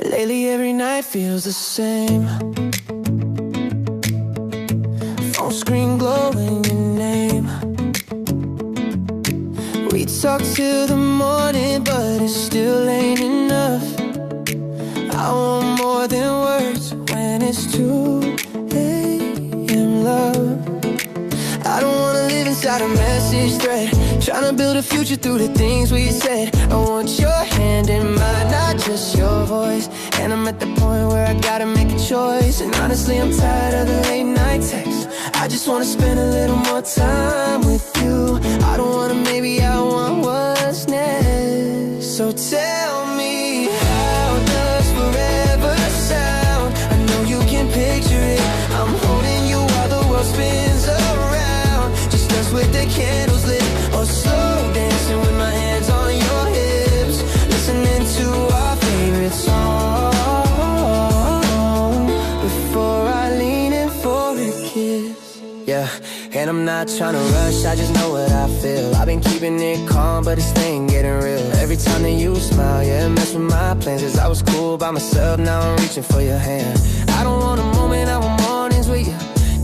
Lately every night feels the same. Phone screen glowing your name. We talk till the morning, but it still ain't enough. I want more than words when it's 2 a.m. love. I don't wanna live inside a message thread, tryna build a future through the things we said. I want your hand in mine, not just your voice. And I'm at the point where I gotta make a choice. And honestly, I'm tired of the late night texts. I just wanna spend a little more time with you. I don't wanna maybe, I want what's next. So tell me, how does forever sound? I know you can picture it. I'm holding you while the world spins around, just us with the candles lit, or slow dancing with my hands on your hips, listening to our favorite song before I lean in for a kiss. Yeah, and I'm not trying to rush, I just know what I feel. I've been keeping it calm, but this thing getting real. Every time that you smile, yeah, mess with my plans. Cause I was cool by myself, now I'm reaching for your hand. I don't want a moment, I want mornings with you.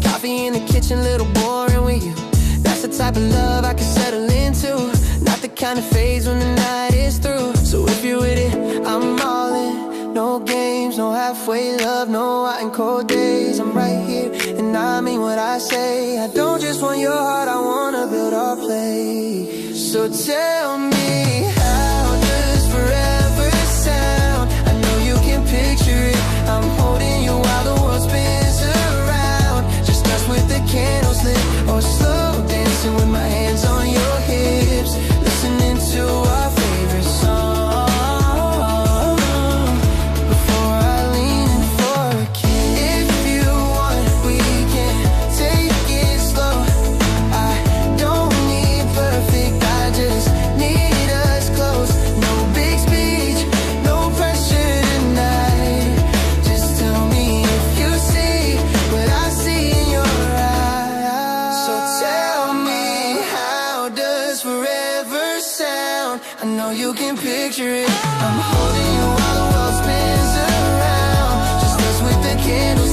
Coffee in the kitchen, little boring with you. That's the type of love I can settle into, not the kind of phase when the night is through. So if you're with it, I'm all in. No games, no halfway love, no hot and cold days. I'm right here, and I mean what I say. I don't just want your heart, I wanna build our place. So tell me, how does forever sound? I know you can picture it. I'm holding you while the world spins around, just us with the candles lit, or slow dancing with my hands on your hips, listening to our favorite song before I lean in for a kiss. If you want, we can take it slow. I don't need perfect, I just need us close. No big speech, no pressure tonight. Just tell me if you see what I see in your eyes. So tell me, how does forever sound? I know you can picture it. I'm holding you while the world spins around, just us with the candles